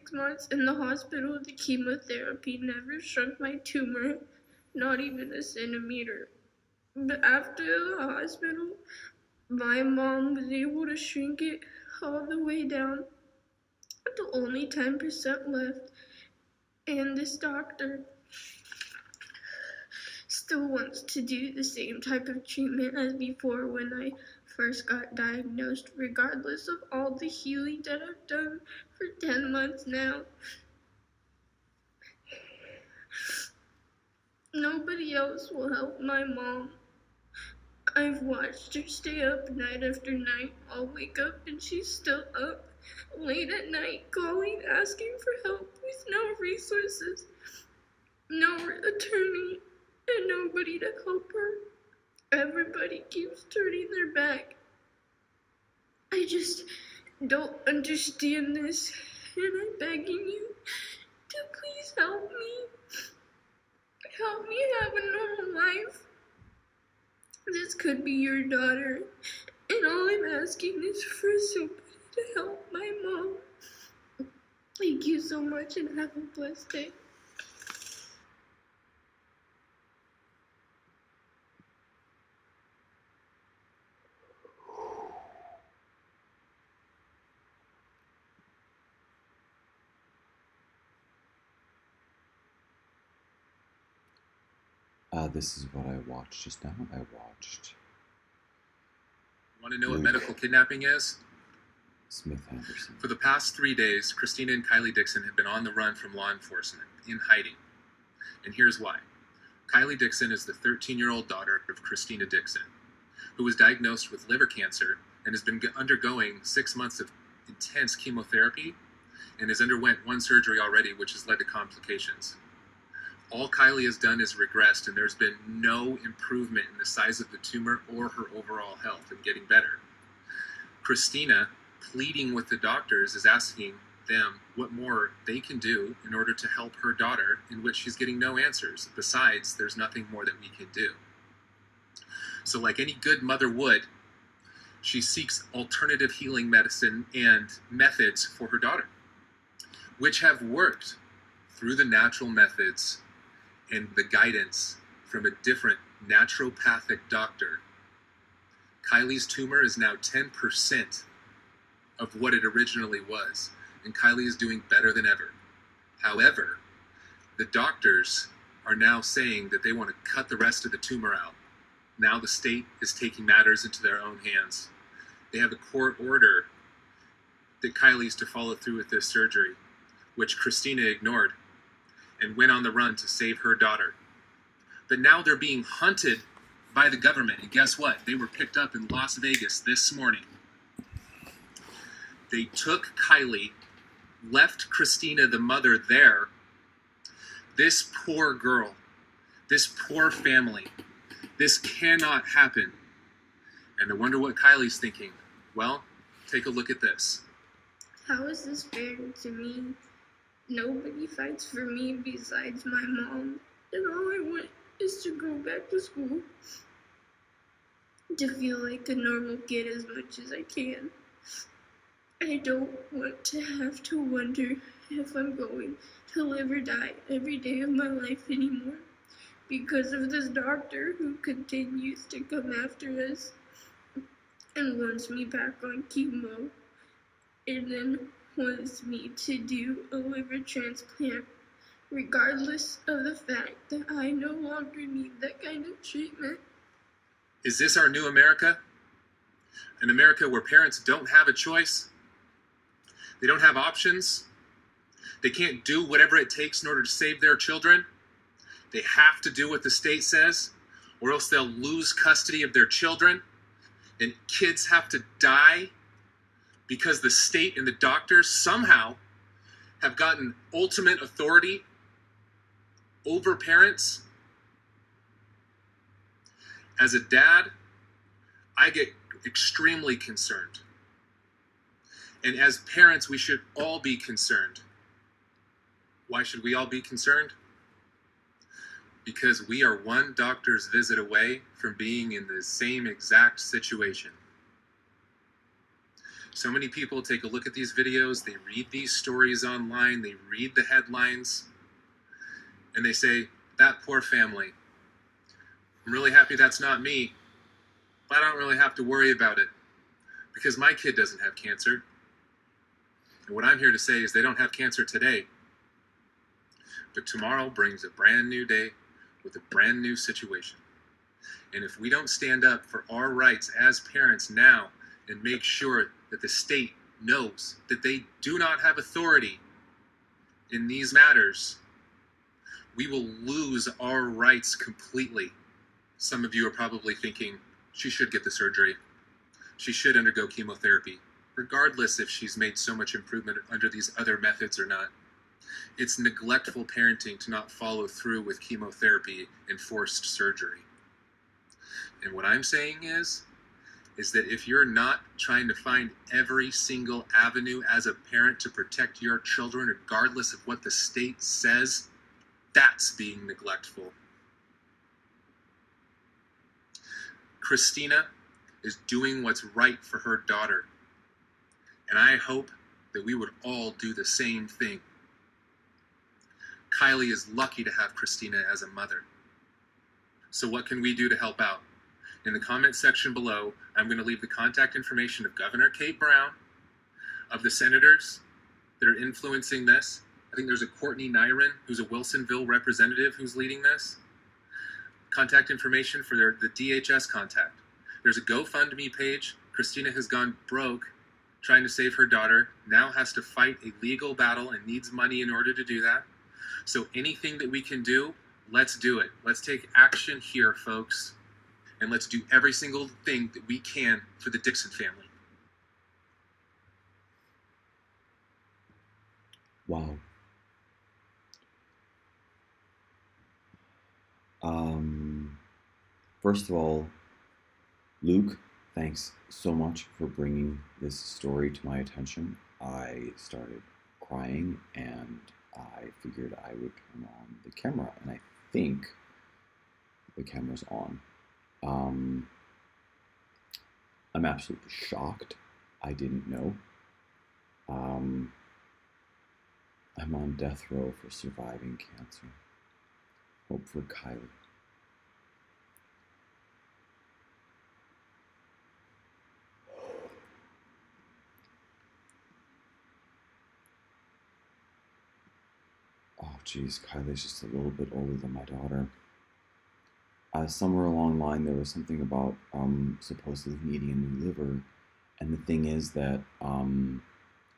6 months in the hospital, the chemotherapy never shrunk my tumor, not even a centimeter. But after the hospital, my mom was able to shrink it all the way down to only 10% left, and this doctor still wants to do the same type of treatment as before when I first got diagnosed, regardless of all the healing that I've done for 10 months now. Nobody else will help my mom. I've watched her stay up night after night. I'll wake up and she's still up late at night, calling, asking for help with no resources, no attorney, and nobody to help her. Everybody keeps turning their back. I just don't understand this, and I'm begging you to please help me. Help me have a normal life. This could be your daughter, and all I'm asking is for somebody to help my mom. Thank you so much, and have a blessed day. This is what I watched just now. I watched Want to know what medical kidnapping is? Smith Anderson. For the past 3 days, Christina and Kylee Dixon have been on the run from law enforcement, in hiding. And here's why. Kylee Dixon is the 13-year-old daughter of Christina Dixon, who was diagnosed with liver cancer and has been undergoing 6 months of intense chemotherapy and has underwent one surgery already, which has led to complications. All Kylee has done is regressed, and there's been no improvement in the size of the tumor or her overall health and getting better. Christina, pleading with the doctors, is asking them what more they can do in order to help her daughter, in which she's getting no answers. Besides, there's nothing more that we can do. So like any good mother would, she seeks alternative healing medicine and methods for her daughter, which have worked through the natural methods and the guidance from a different naturopathic doctor. Kylie's tumor is now 10% of what it originally was, and Kylee is doing better than ever. However, the doctors are now saying that they want to cut the rest of the tumor out. Now the state is taking matters into their own hands. They have a court order that Kylie's to follow through with this surgery, which Christina ignored and went on the run to save her daughter. But now they're being hunted by the government, and guess what? They were picked up in Las Vegas this morning. They took Kylee, left Christina, the mother, there. This poor girl, this poor family, this cannot happen. And I wonder what Kylie's thinking. Well, take a look at this. How is this fair to me? Nobody fights for me besides my mom, and all I want is to go back to school, to feel like a normal kid as much as I can. I don't want to have to wonder if I'm going to live or die every day of my life anymore because of this doctor who continues to come after us and wants me back on chemo, and then wants me to do a liver transplant, regardless of the fact that I no longer need that kind of treatment. Is this our new America? An America where parents don't have a choice? They don't have options? They can't do whatever it takes in order to save their children? They have to do what the state says, or else they'll lose custody of their children, and kids have to die because the state and the doctors somehow have gotten ultimate authority over parents. As a dad, I get extremely concerned. And as parents, we should all be concerned. Why should we all be concerned? Because we are one doctor's visit away from being in the same exact situation. So many people take a look at these videos, they read these stories online, they read the headlines, and they say, that poor family. I'm really happy that's not me, but I don't really have to worry about it because my kid doesn't have cancer. And what I'm here to say is they don't have cancer today, but tomorrow brings a brand new day with a brand new situation. And if we don't stand up for our rights as parents now and make sure that the state knows that they do not have authority in these matters, we will lose our rights completely. Some of you are probably thinking, she should get the surgery. She should undergo chemotherapy, regardless if she's made so much improvement under these other methods or not. It's neglectful parenting to not follow through with chemotherapy and forced surgery. And what I'm saying is that if you're not trying to find every single avenue as a parent to protect your children, regardless of what the state says, that's being neglectful. Christina is doing what's right for her daughter. And I hope that we would all do the same thing. Kylee is lucky to have Christina as a mother. So what can we do to help out? In the comment section below, I'm going to leave the contact information of Governor Kate Brown, of the senators that are influencing this. I think there's a Courtney Nyron, who's a Wilsonville representative, who's leading this. Contact information for the DHS contact. There's a GoFundMe page. Christina has gone broke trying to save her daughter, now has to fight a legal battle and needs money in order to do that. So anything that we can do, let's do it. Let's take action here, folks. And let's do every single thing that we can for the Dixon family. Wow. First of all, Luke, thanks so much for bringing this story to my attention. I started crying and I figured I would turn on the camera, and I think the camera's on. I'm absolutely shocked. I didn't know. I'm on death row for surviving cancer. Hope for Kylee. Oh geez, Kylie's just a little bit older than my daughter. Somewhere along the line there was something about supposedly needing a new liver, and the thing is that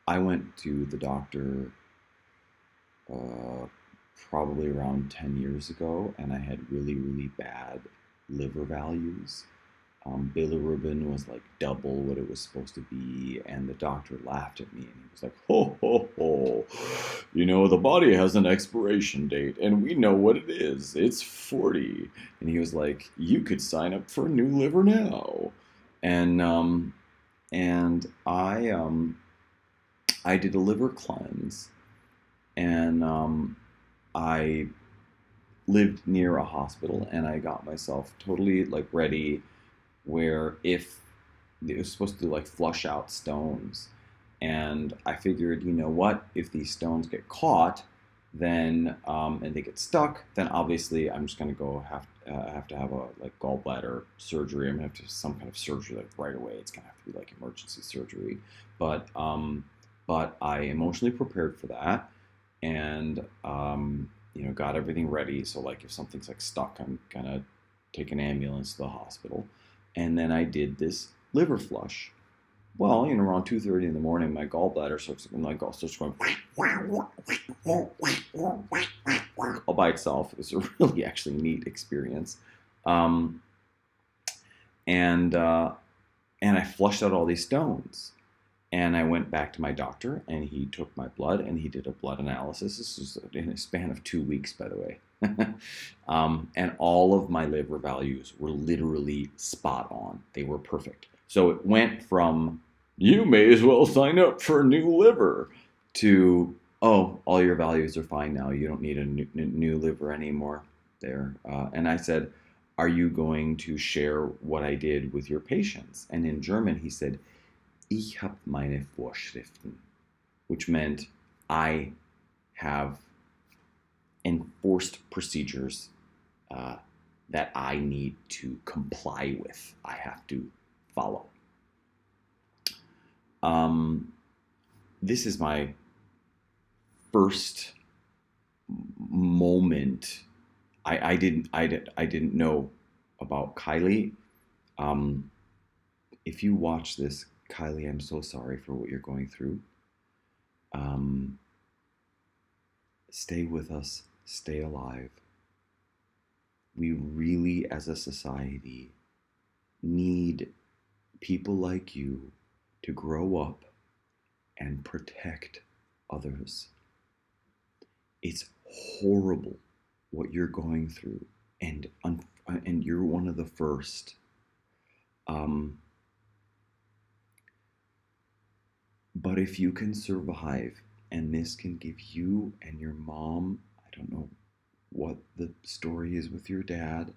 I went to the doctor probably around 10 years ago, and I had really, really bad liver values. Bilirubin was like double what it was supposed to be, and the doctor laughed at me and he was like, ho, ho, ho, you know, the body has an expiration date and we know what it is. It's 40. And he was like, you could sign up for a new liver now. And I did a liver cleanse, and I lived near a hospital, and I got myself totally like ready, where if it was supposed to like flush out stones, and I figured, you know what, if these stones get caught, then and they get stuck, then obviously I'm just gonna go have to have a like gallbladder surgery. I'm gonna have to have some kind of surgery like right away. It's gonna have to be like emergency surgery, but I emotionally prepared for that, and you know, got everything ready. So like if something's like stuck, I'm gonna take an ambulance to the hospital. And then I did this liver flush. Well, you know, around 2:30 in the morning, my gallbladder starts going all by itself. It was a really actually neat experience. And I flushed out all these stones. And I went back to my doctor, and he took my blood, and he did a blood analysis. This was in a span of 2 weeks, by the way. And all of my liver values were literally spot on. They were perfect. So it went from, you may as well sign up for a new liver, to, oh, all your values are fine now. You don't need a new liver anymore there. And I said, are you going to share what I did with your patients? And in German, he said, Ich habe meine Vorschriften, which meant I have enforced procedures that I need to comply with. I have to follow. This is my first moment. I didn't know about Kylee. If you watch this, Kylee, I'm so sorry for what you're going through. Stay with us. Stay alive. We really, as a society, need people like you to grow up and protect others. It's horrible what you're going through, and you're one of the first. But if you can survive, and this can give you and your mom, I don't know what the story is with your dad,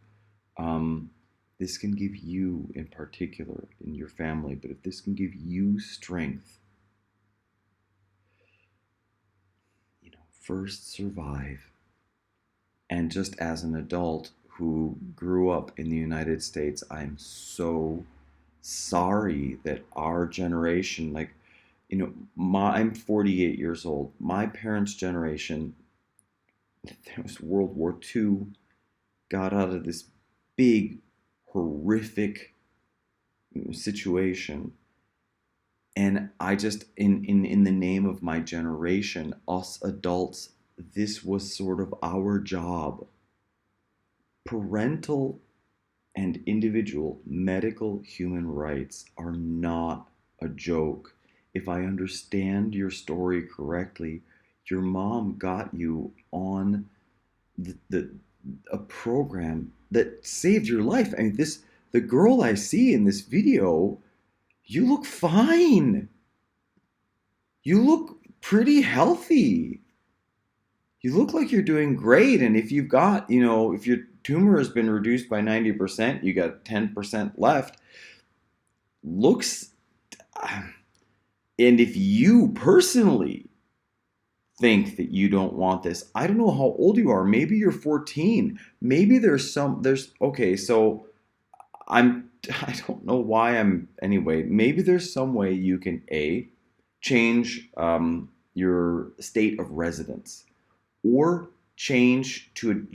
this can give you in particular in your family, but if this can give you strength, first survive. And just as an adult who grew up in the United States, I'm so sorry that our generation, I'm 48 years old. My parents' generation, there was World War II, got out of this big, horrific situation. And I just, in the name of my generation, us adults, this was sort of our job. Parental and individual medical human rights are not a joke. If I understand your story correctly, your mom got you on a program that saved your life. I mean, the girl I see in this video, you look fine. You look pretty healthy. You look like you're doing great. And if you've got, if your tumor has been reduced by 90%, you got 10% left. And if you personally think that you don't want this, I don't know how old you are. Maybe you're 14. Maybe okay, so I don't know why anyway, maybe there's some way you can change your state of residence, or change to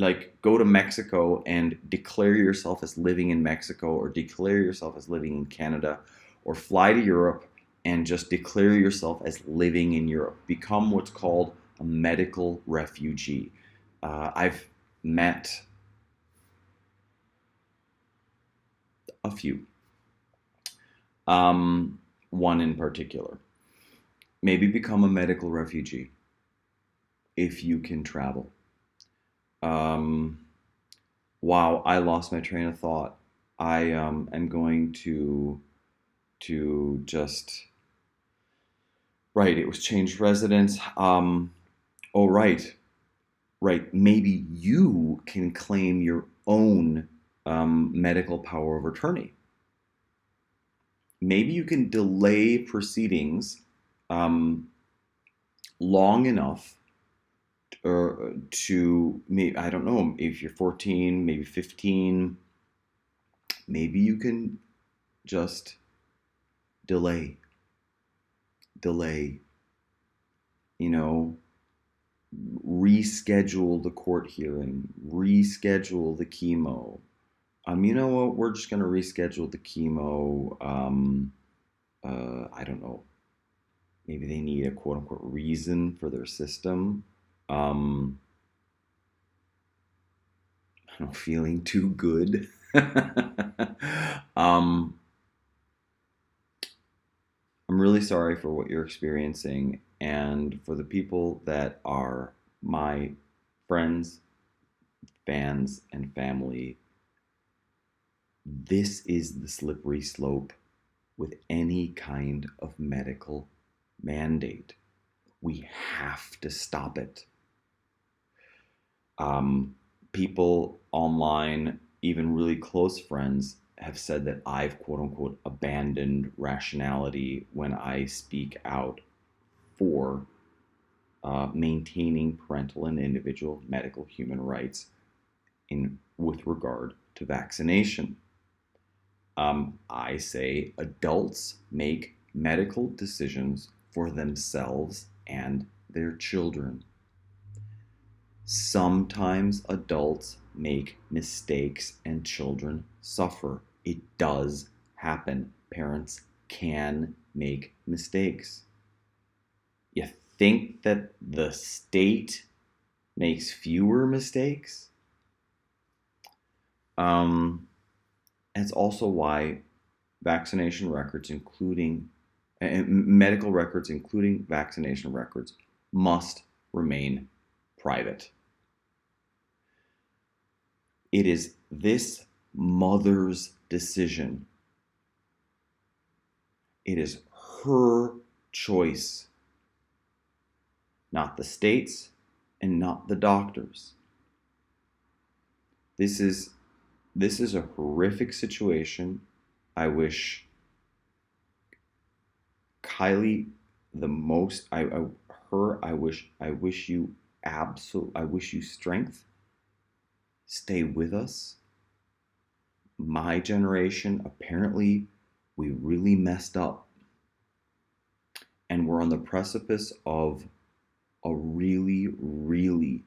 go to Mexico and declare yourself as living in Mexico, or declare yourself as living in Canada, or fly to Europe and just declare yourself as living in Europe. Become what's called a medical refugee. I've met a few. One in particular. Maybe become a medical refugee if you can travel. Wow, I lost my train of thought. I am going to just... Right, it was changed residence. Right. Maybe you can claim your own medical power of attorney. Maybe you can delay proceedings long enough to, maybe, I don't know, if you're 14, maybe 15, maybe you can just delay, reschedule the court hearing, reschedule the chemo. You know what, we're just going to reschedule the chemo. I don't know. Maybe they need a quote unquote reason for their system. I'm not feeling too good. I'm really sorry for what you're experiencing, and for the people that are my friends, fans, and family. This is the slippery slope with any kind of medical mandate. We have to stop it. People online, even really close friends, have said that I've quote unquote abandoned rationality when I speak out for maintaining parental and individual medical human rights with regard to vaccination. I say adults make medical decisions for themselves and their children. Sometimes adults make mistakes and children suffer. It does happen. Parents can make mistakes. You think that the state makes fewer mistakes? It's also why vaccination records, including medical records, including vaccination records, must remain private. It is this mother's decision. It is her choice, not the state's and not the doctor's. This is a horrific situation. I wish Kylee the most. I wish you strength. Stay with us. My generation, apparently, we really messed up. And we're on the precipice of a really, really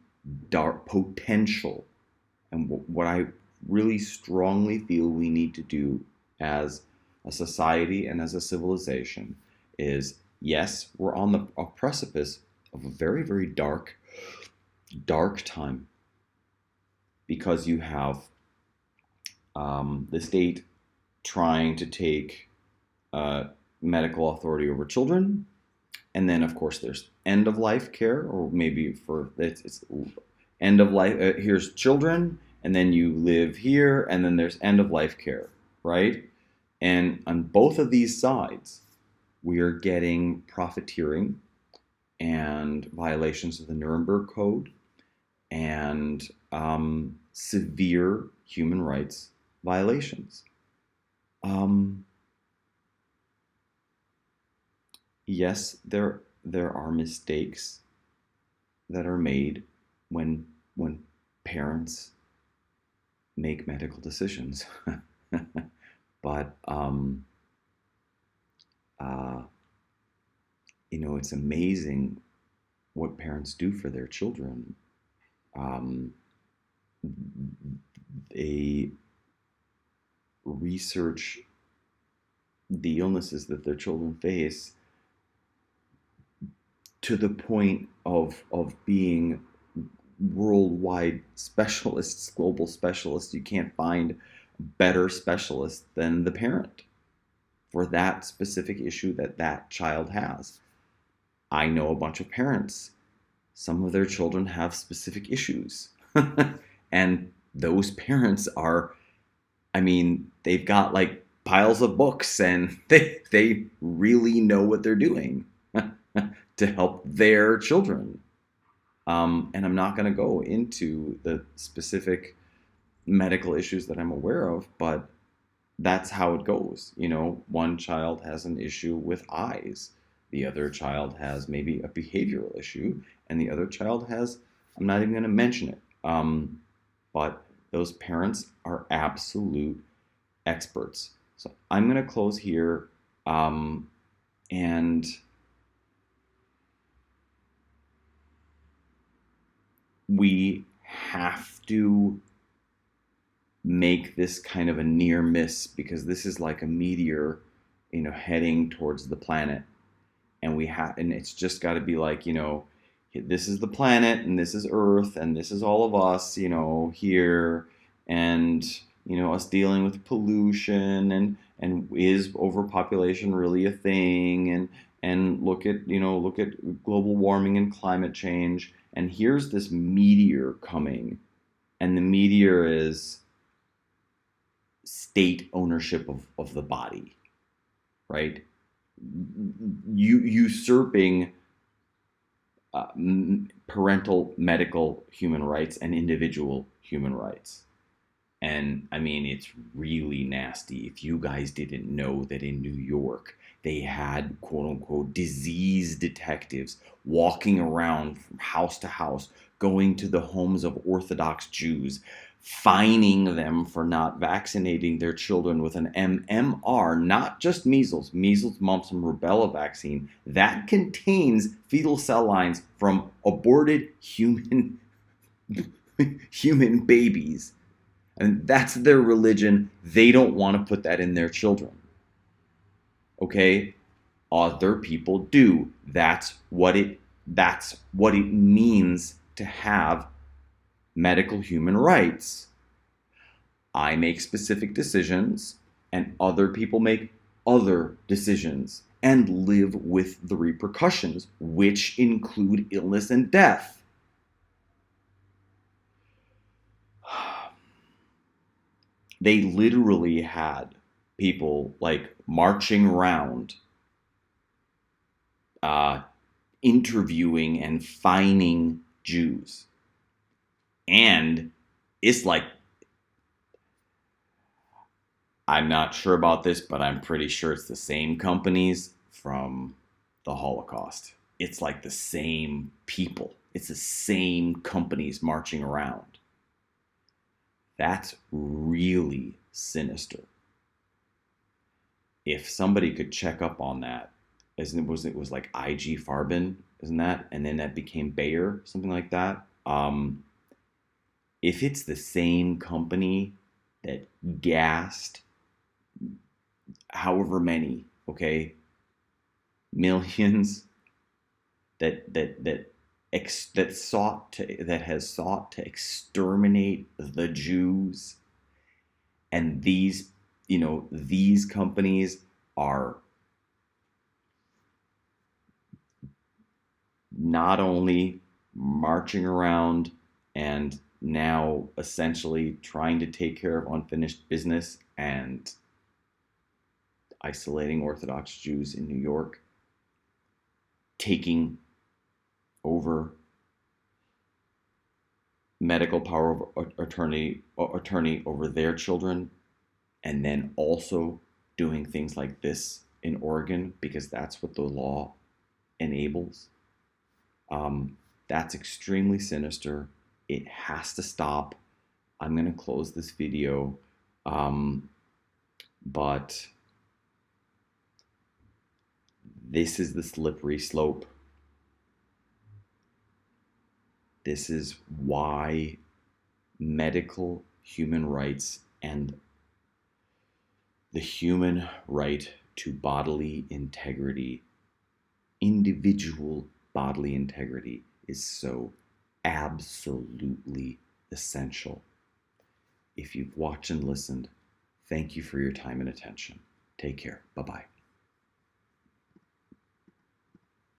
dark potential. And what I really strongly feel we need to do as a society and as a civilization is, yes, we're on the precipice of a very, very dark time, because you have the state trying to take medical authority over children, and then of course there's end of life care, or maybe it's end of life. Here's children, and then you live here, and then there's end of life care, right? And on both of these sides, we are getting profiteering and violations of the Nuremberg Code and severe human rights violations. Yes, there are mistakes that are made when parents make medical decisions. But it's amazing what parents do for their children. They research the illnesses that their children face to the point of being worldwide specialists, global specialists. You can't find a better specialist than the parent for that specific issue that child has. I know a bunch of parents. Some of their children have specific issues. And those parents are, they've got like piles of books, and they really know what they're doing to help their children. And I'm not going to go into the specific medical issues that I'm aware of, but that's how it goes. One child has an issue with eyes. The other child has maybe a behavioral issue, and the other child has, I'm not even going to mention it. But those parents are absolute experts. So I'm going to close here. And we have to make this kind of a near miss, because this is like a meteor, heading towards the planet. And it's just got to be like, this is the planet, and this is Earth, and this is all of us, here, and, us dealing with pollution, and is overpopulation really a thing, and look at global warming and climate change. And here's this meteor coming, and the meteor is state ownership of the body, right? Usurping parental medical human rights and individual human rights. And I mean, it's really nasty. If you guys didn't know that in New York, they had quote unquote disease detectives walking around from house to house, going to the homes of Orthodox Jews, fining them for not vaccinating their children with an MMR, not just measles, mumps, and rubella vaccine that contains fetal cell lines from aborted human babies. And that's their religion. They don't want to put that in their children. Okay? Other people do. That's what it means to have medical human rights. I make specific decisions and other people make other decisions and live with the repercussions, which include illness and death. They literally had people like marching around, interviewing and fining Jews. And it's like, I'm not sure about this, but I'm pretty sure it's the same companies from the Holocaust. It's like the same people. It's the same companies marching around. That's really sinister. If somebody could check up on that, as it was like IG Farben, isn't that? And then that became Bayer, something like that. If it's the same company that gassed however many, okay, millions that has sought to exterminate the Jews, and these companies are not only marching around and now essentially trying to take care of unfinished business and isolating Orthodox Jews in New York, taking over medical power of attorney over their children, and then also doing things like this in Oregon because that's what the law enables. That's extremely sinister. It has to stop. I'm going to close this video, but this is the slippery slope. This is why medical human rights and the human right to bodily integrity, individual bodily integrity, is so absolutely essential. If you've watched and listened, thank you for your time and attention. Take care. Bye-bye.